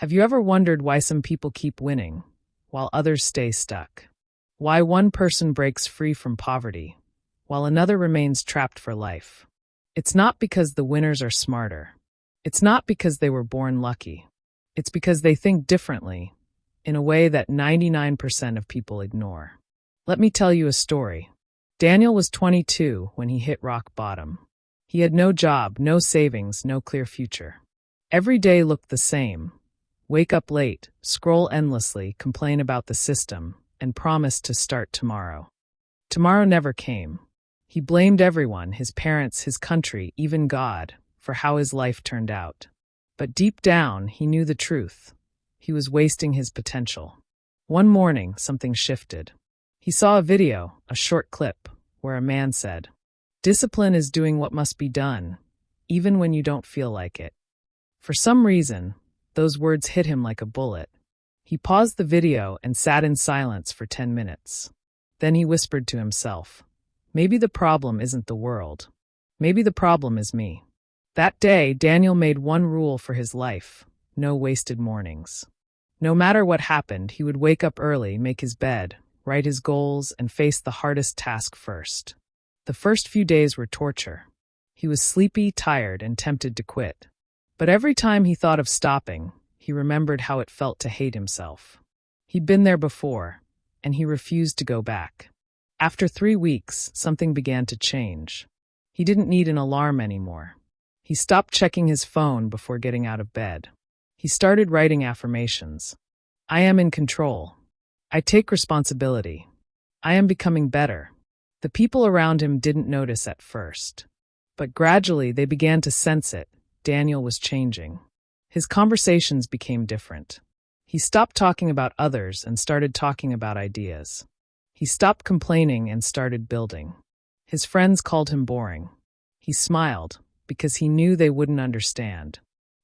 Have you ever wondered why some people keep winning, while others stay stuck? Why one person breaks free from poverty, while another remains trapped for life? It's not because the winners are smarter. It's not because they were born lucky. It's because they think differently, in a way that 99% of people ignore. Let me tell you a story. Daniel was 22 when he hit rock bottom. He had no job, no savings, no clear future. Every day looked the same. Wake up late, scroll endlessly, complain about the system, and promise to start tomorrow. Tomorrow never came. He blamed everyone, his parents, his country, even God, for how his life turned out. But deep down, he knew the truth. He was wasting his potential. One morning, something shifted. He saw a video, a short clip, where a man said, "Discipline is doing what must be done, even when you don't feel like it." For some reason, those words hit him like a bullet. He paused the video and sat in silence for 10 minutes. Then he whispered to himself, "Maybe the problem isn't the world. Maybe the problem is me." That day, Daniel made one rule for his life: no wasted mornings. No matter what happened, he would wake up early, make his bed, write his goals, and face the hardest task first. The first few days were torture. He was sleepy, tired, and tempted to quit. But every time he thought of stopping, he remembered how it felt to hate himself. He'd been there before, and he refused to go back. After 3 weeks, something began to change. He didn't need an alarm anymore. He stopped checking his phone before getting out of bed. He started writing affirmations. "I am in control. I take responsibility. I am becoming better." The people around him didn't notice at first. But gradually they began to sense it. Daniel was changing. His conversations became different. He stopped talking about others and started talking about ideas. He stopped complaining and started building. His friends called him boring. He smiled, because he knew they wouldn't understand.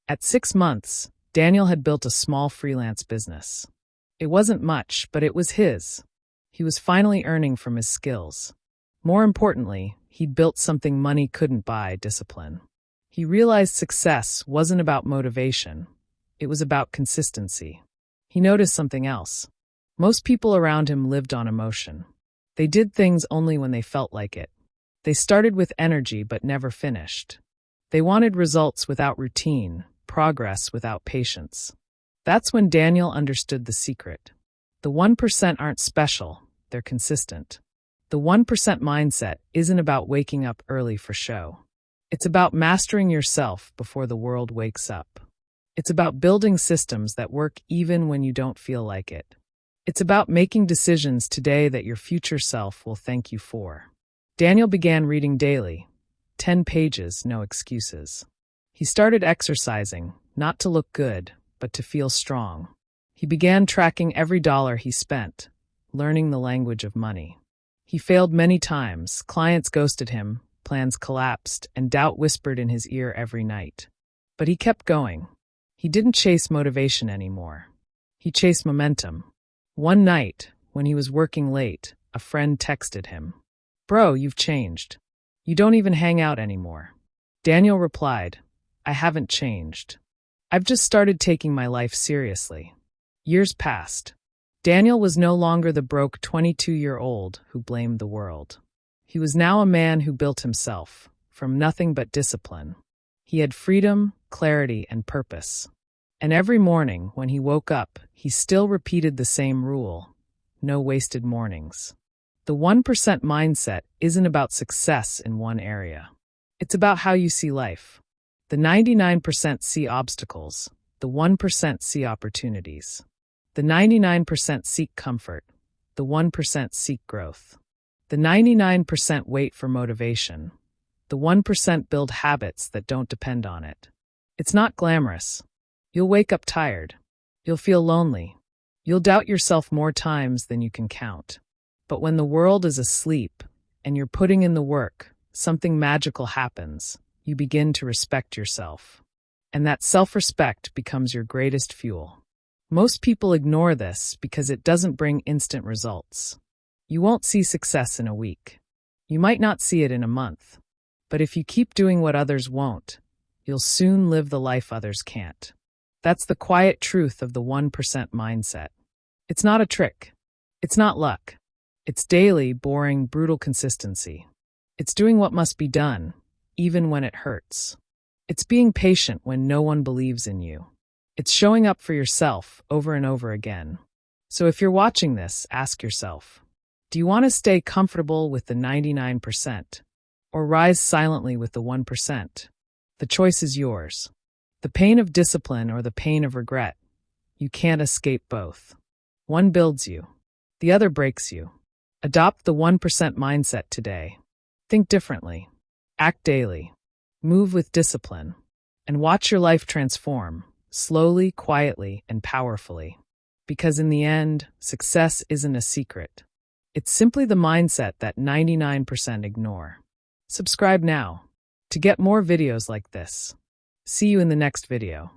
At 6 months, Daniel had built a small freelance business. It wasn't much, but it was his. He was finally earning from his skills. More importantly, he'd built something money couldn't buy: discipline. He realized success wasn't about motivation. It was about consistency. He noticed something else. Most people around him lived on emotion. They did things only when they felt like it. They started with energy but never finished. They wanted results without routine, progress without patience. That's when Daniel understood the secret. The 1% aren't special, they're consistent. The 1% mindset isn't about waking up early for show. It's about mastering yourself before the world wakes up. It's about building systems that work even when you don't feel like it. It's about making decisions today that your future self will thank you for. Daniel began reading daily. 10 pages, no excuses. He started exercising, not to look good, but to feel strong. He began tracking every dollar he spent, learning the language of money. He failed many times, clients ghosted him, plans collapsed, and doubt whispered in his ear every night. But he kept going. He didn't chase motivation anymore. He chased momentum. One night, when he was working late, a friend texted him, "Bro, you've changed. You don't even hang out anymore." Daniel replied, "I haven't changed. I've just started taking my life seriously." Years passed. Daniel was no longer the broke 22-year-old who blamed the world. He was now a man who built himself, from nothing but discipline. He had freedom, clarity, and purpose. And every morning, when he woke up, he still repeated the same rule: no wasted mornings. The 1% mindset isn't about success in one area. It's about how you see life. The 99% see obstacles. The 1% see opportunities. The 99% seek comfort. The 1% seek growth. The 99% wait for motivation. The 1% build habits that don't depend on it. It's not glamorous. You'll wake up tired. You'll feel lonely. You'll doubt yourself more times than you can count. But when the world is asleep and you're putting in the work, something magical happens. You begin to respect yourself. And that self-respect becomes your greatest fuel. Most people ignore this because it doesn't bring instant results. You won't see success in a week. You might not see it in a month. But if you keep doing what others won't, you'll soon live the life others can't. That's the quiet truth of the 1% mindset. It's not a trick. It's not luck. It's daily, boring, brutal consistency. It's doing what must be done, even when it hurts. It's being patient when no one believes in you. It's showing up for yourself over and over again. So if you're watching this, ask yourself, do you want to stay comfortable with the 99% or rise silently with the 1%? The choice is yours. The pain of discipline or the pain of regret. You can't escape both. One builds you. The other breaks you. Adopt the 1% mindset today. Think differently. Act daily. Move with discipline. And watch your life transform, slowly, quietly, and powerfully. Because in the end, success isn't a secret. It's simply the mindset that 99% ignore. Subscribe now to get more videos like this. See you in the next video.